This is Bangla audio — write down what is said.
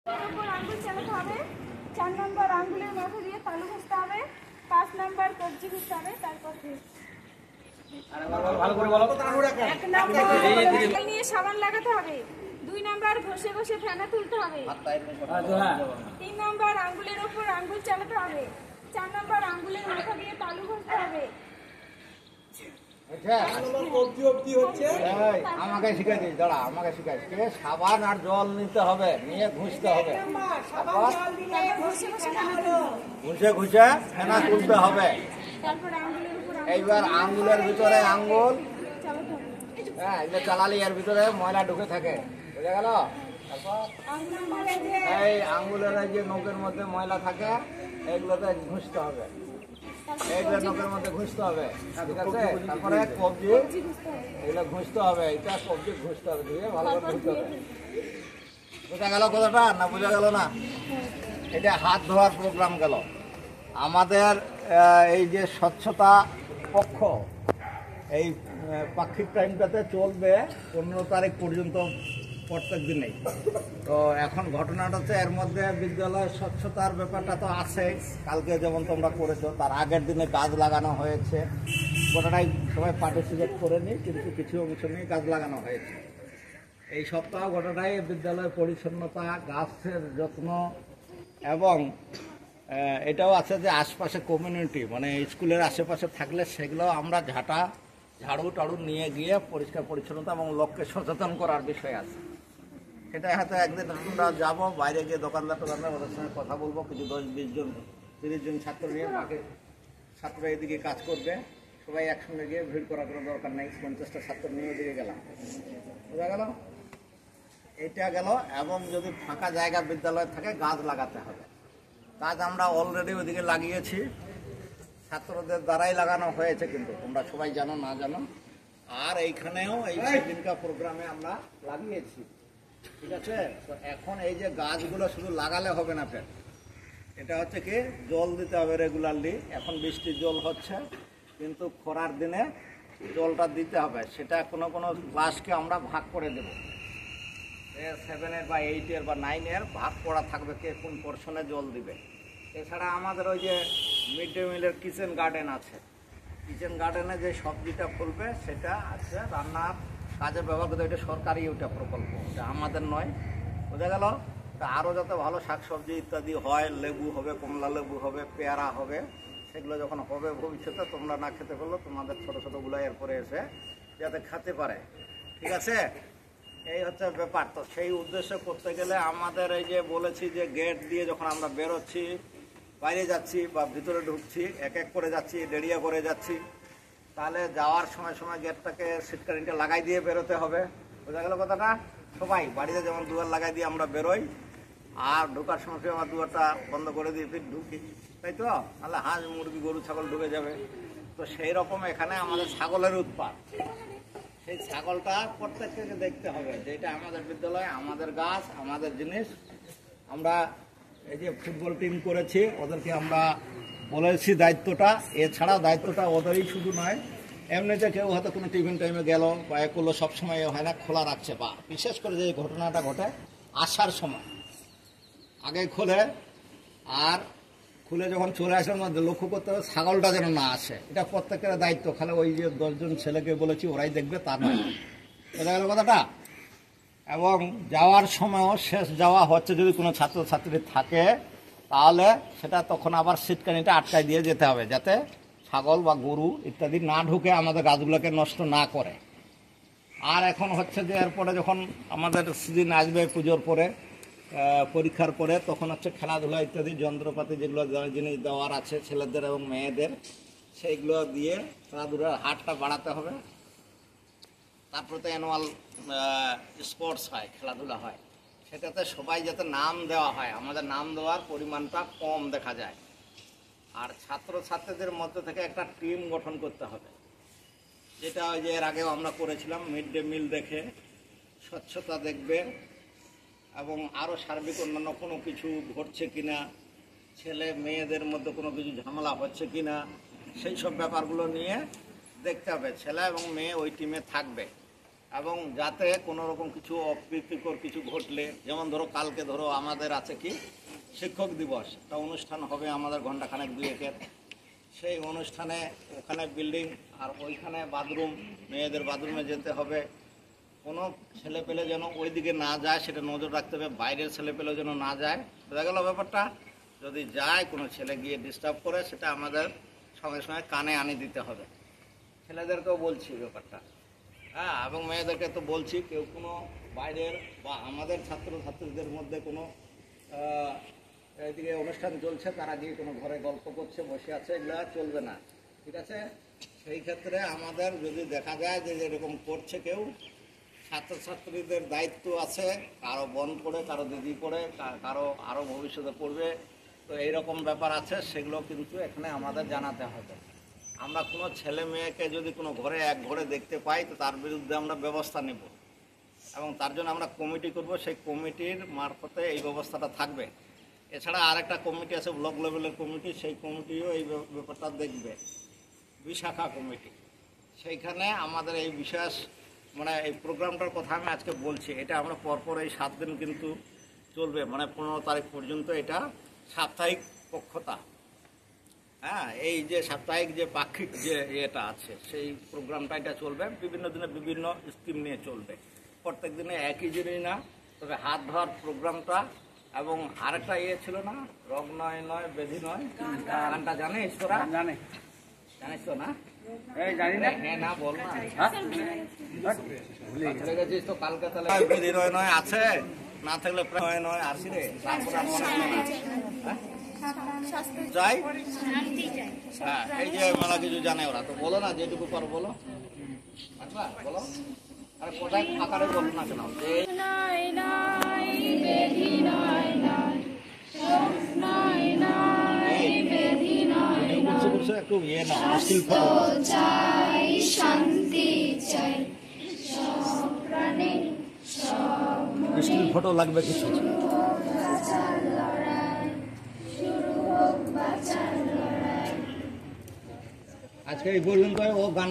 উপর আঙ্গুল চালাতে হবে। 4 নম্বর আঙ্গুলের মাথা দিয়ে তালু ঘষতে হবে। 5 নম্বর কবজি ঘষতে হবে। তারপর ভালো করে বলো। 1 নম্বর নিয়ে সাবান লাগাতে হবে। 2 নম্বর ঘষে ঘষে ফেনা তুলতে হবে। 3 নম্বর আঙ্গুলের উপর আঙ্গুল চালাতে হবে। 4 নম্বর আঙ্গুলের মাথা দিয়ে তালু ঘষতে হবে। আমাকে শিখাই দিস, দাঁড়া আমাকে শিখাই। সাবান আর জল নিতে হবে, নিয়ে ঘুষতে হবে, ঘুষে ঘুষে ফেনা তুলতে হবে। এইবার আঙ্গুলের ভিতরে আঙ্গুল, হ্যাঁ এটা চালালে এর ভিতরে ময়লা ঢুকে থাকে, বুঝে গেল? তারপর এই আঙ্গুলের যে নখের মধ্যে ময়লা থাকে এগুলোতে ঘুষতে হবে, এইগুলো নখের মধ্যে ঘুষতে হবে, ঠিক আছে? তারপরে কবজি এগুলো ঘুষতে হবে, এটা কবজি ঘুষতে হবে, ধুয়ে ভালো করে ধুতে হবে। বোঝা গেল কথাটা না? বোঝা গেল না? এটা হাত ধোয়ার প্রোগ্রাম গেল। আমাদের এই যে স্বচ্ছতা পক্ষ এই পাক্ষিক টাইমটাতে চলবে 15 তারিখ পর্যন্ত প্রত্যেক দিনেই। তো এখন ঘটনাটা হচ্ছে এর মধ্যে বিদ্যালয়ের স্বচ্ছতার ব্যাপারটা তো আছে, কালকে যেমন তোমরা করেছো, তার আগের দিনে গাছ লাগানো হয়েছে। গোটাটাই সবাই পার্টিসিপেট করেনি, কিন্তু কিছু অংশ নিয়ে গাছ লাগানো হয়েছে। এই সপ্তাহ গোটাটাই বিদ্যালয় পরিচ্ছন্নতা, গাছের যত্ন, এবং এটাও আছে যে আশপাশে কমিউনিটি মানে স্কুলের আশেপাশে থাকলে সেগুলো আমরা ঝাড়ু টাড়ু নিয়ে গিয়ে পরিষ্কার পরিচ্ছন্নতা এবং লোককে সচেতন করার বিষয় আছে। সেটাই হয়তো একদিন আমরা যাবো, বাইরে গিয়ে দোকানদার ওদের সঙ্গে কথা বলবো, কিছু 10-20 জন 30 জন ছাত্র নিয়ে, বাকি ছাত্ররা এদিকে কাজ করবে, সবাই একসঙ্গে গিয়ে ভিড় করার কোনো দরকার নেই। 50টা ছাত্র নিয়ে এদিকে গেলাম, বোঝা গেল? এটা গেল। এবং যদি ফাঁকা জায়গা বিদ্যালয় থাকে গাছ লাগাতে হবে। গাছ আমরা অলরেডি ওদিকে লাগিয়েছি, ছাত্রদের দ্বারাই লাগানো হয়েছে, কিন্তু তোমরা সবাই জানো না জানো। আর এইখানেও এই সেদিনকার প্রোগ্রামে আমরা লাগিয়েছি, ঠিক আছে? তো এখন এই যে গাছগুলো শুধু লাগালে হবে না, ফের এটা হচ্ছে কি জল দিতে হবে রেগুলারলি। এখন বৃষ্টির জল হচ্ছে, কিন্তু খরার দিনে জলটা দিতে হবে। সেটা কোনো কোনো ক্লাসকে আমরা ভাগ করে দেবো, 7-এর বা 8-এর বা 9-এর ভাগ করা থাকবে কে কোন পোর্শনে জল দিবে। এছাড়া আমাদের ওই যে মিড ডে মিলের কিচেন গার্ডেন আছে, কিচেন গার্ডেনে যে সবজিটা ফলবে সেটা আছে রান্নার কাজে ব্যবহার করতে। এটা সরকারি ওটা প্রকল্প, এটা আমাদের নয়, বোঝা গেল? তা আরও যাতে ভালো শাকসবজি ইত্যাদি হয়, লেবু হবে, কমলা লেবু হবে, পেয়ারা হবে, সেগুলো যখন হবে ভবিষ্যতে তোমরা না খেতে পারলো তোমাদের ছোটো ছোটোগুলো এরপরে এসে যাতে খেতে পারে, ঠিক আছে? এই হচ্ছে ব্যাপার। তো সেই উদ্দেশ্য করতে গেলে আমাদের এই যে বলেছি যে গেট দিয়ে যখন আমরা বেরোচ্ছি, বাইরে যাচ্ছি বা ভিতরে ঢুকছি, এক এক করে যাচ্ছি, দেড়িয়া করে যাচ্ছি, তাহলে যাওয়ার সময় সময় গেটটাকে সিটকারিটা লাগাই দিয়ে বেরোতে হবে, বোঝা গেল কথাটা? সবাই বাড়িতে যেমন দুয়ার লাগাই দিয়ে আমরা বেরোই, আর ঢোকার সময় আমার দুয়ারটা বন্ধ করে দিয়ে ফির ঢুকি, তাই তো? তাহলে হাঁস মুরগি গরু ছাগল ঢুকে যাবে। তো সেই রকম এখানে আমাদের ছাগলের উৎপাত, সেই ছাগলটা প্রত্যেককে দেখতে হবে যে এটা আমাদের বিদ্যালয়, আমাদের গাছ, আমাদের জিনিস। আমরা এই যে ফুটবল টিম করেছি, ওদেরকে আমরা বলেছি দায়িত্বটা, এছাড়াও দায়িত্বটা ওদেরই শুধু নয়, এমনিতে কেউ হয়তো কোনো টিফিন টাইমে গেল বা এ করলো, সবসময় হয় না, খোলা রাখছে, বা বিশেষ করে যে ঘটনাটা ঘটে আসার সময় আগে খোলে, আর খুলে যখন চলে আসার মধ্যে লক্ষ্য করতে হবে ছাগলটা যেন না আসে। এটা প্রত্যেকের দায়িত্ব, খালি ওই যে 10 জন ছেলেকে বলেছি ওরাই দেখবে তা নয়, বোঝা গেল কথাটা? এবং যাওয়ার সময়ও শেষ যাওয়া হচ্ছে, যদি কোনো ছাত্রছাত্রী থাকে তাহলে সেটা তখন আবার সিটকানিটা আটকায় দিয়ে যেতে হবে, যাতে ছাগল বা গরু ইত্যাদি না ঢুকে আমাদের গাছগুলোকে নষ্ট না করে। আর এখন হচ্ছে যে এরপরে যখন আমাদের সিজন আসবে পুজোর পরে, পরীক্ষার পরে, তখন হচ্ছে খেলাধুলা ইত্যাদি যন্ত্রপাতি যেগুলো জিনিস দেওয়ার আছে ছেলেদের এবং মেয়েদের, সেইগুলো দিয়ে খেলাধুলার হারটা বাড়াতে হবে। তারপরে তো অ্যানুয়াল স্পোর্টস হয়, খেলাধুলা হয়, সেটাতে সবাই যাতে নাম দেওয়া হয়। আমাদের নাম দেওয়ার পরিমাণটা কম দেখা যায়। আর ছাত্রছাত্রীদের মধ্যে থেকে একটা টিম গঠন করতে হবে, যেটা ওই যে এর আগেও আমরা করেছিলাম। মিড ডে মিল দেখে স্বচ্ছতা দেখবে, এবং আরও সার্বিক অন্যান্য কোনো কিছু ঘটছে কিনা, ছেলে মেয়েদের মধ্যে কোনো কিছু ঝামেলা হচ্ছে কিনা, সেই সব ব্যাপারগুলো নিয়ে দেখতে হবে। ছেলে এবং মেয়ে ওই টিমে থাকবে, এবং যাতে কোনো রকম কিছু অপ্রীতিকর কিছু ঘটলে, যেমন ধরো কালকে ধরো আমাদের আছে কি শিক্ষক দিবস, একটা অনুষ্ঠান হবে আমাদের ঘণ্টাখানেক দুয়েকের। সেই অনুষ্ঠানে ওখানে বিল্ডিং আর ওইখানে বাথরুম, মেয়েদের বাথরুমে যেতে হবে। কোনো ছেলে পেলে যেন ওই দিকে না যায় সেটা নজর রাখতে হবে, বাইরের ছেলে পেলেও যেন না যায়। বোঝা গেল ব্যাপারটা? যদি যায় কোনো ছেলে গিয়ে ডিস্টার্ব করে সেটা আমাদের সঙ্গে সঙ্গে কানে আনি দিতে হবে। ছেলেদেরকেও বলছি ব্যাপারটা, হ্যাঁ, এবং মেয়েদেরকে তো বলছি, কেউ কোনো বাইরের বা আমাদের ছাত্রছাত্রীদের মধ্যে কোনো এদিকে অনুষ্ঠান চলছে তারা গিয়ে কোনো ঘরে গল্প করছে, বসে আছে, এগুলো চলবে না, ঠিক আছে? সেই ক্ষেত্রে আমাদের যদি দেখা যায় যে এরকম করছে কেউ, ছাত্রছাত্রীদের দায়িত্ব আছে, কারো বোন পড়ে, কারো দিদি পড়ে, কারো আরও ভবিষ্যতে পড়বে, তো এইরকম ব্যাপার আছে, সেগুলো কিন্তু এখানে আমাদের জানাতে হবে। আমরা কোনো ছেলে মেয়েকে যদি কোনো ঘরে এক ঘরে দেখতে পাই তো তার বিরুদ্ধে আমরা ব্যবস্থা নেব, এবং তার জন্য আমরা কমিটি করব। সেই কমিটির মারফতে এই ব্যবস্থাটা থাকবে। এছাড়া আরেকটা কমিটি আছে ব্লক লেভেলের কমিটি, সেই কমিটিও এই ব্যাপারটা দেখবে, বিশাখা কমিটি। সেইখানে আমাদের এই বিশেষ মানে এই প্রোগ্রামটার কথা আমি আজকে বলছি, এটা আমরা পরপর এই 7 দিন কিন্তু চলবে, মানে 15 তারিখ পর্যন্ত এটা সাপ্তাহিক পক্ষতা। হ্যাঁ, এই যে সাপ্তাহিক যে পাক্ষিক যে ইয়েটা আছে সেই প্রোগ্রামটা এটা চলবে, বিভিন্ন দিনে বিভিন্ন স্কিম নিয়ে চলবে, প্রত্যেক দিনে একই জিনিস না। তবে হাত ধোয়ার প্রোগ্রামটা এবং আরেকটা ইয়ে ছিল না, রোগ নয় নয় ব্যাধি নয়, গানটা জানিস তোরা? জানিস তো না? জানি না। হ্যাঁ, না বল না, ভুলে গেছিস তো। কালকে তাহলে ব্যাধি নয় নয় আছে, না থাকলে নয় নয় আসি রে, তারপরে আর মনে হয় না যাই। হ্যাঁ, এই যে মেলা কিছু জানে ওরা, তো বলো না যেটুকু পারো বলো, আচ্ছা বলো। আরে কোথায় ফাঁকারে বলো না কেন? একটু ইয়ে না, স্টিল ফটো চাই, শান্তি চাই, স্টিল ফটো লাগবে কিছু। আজকে এই পর্যন্ত ও গান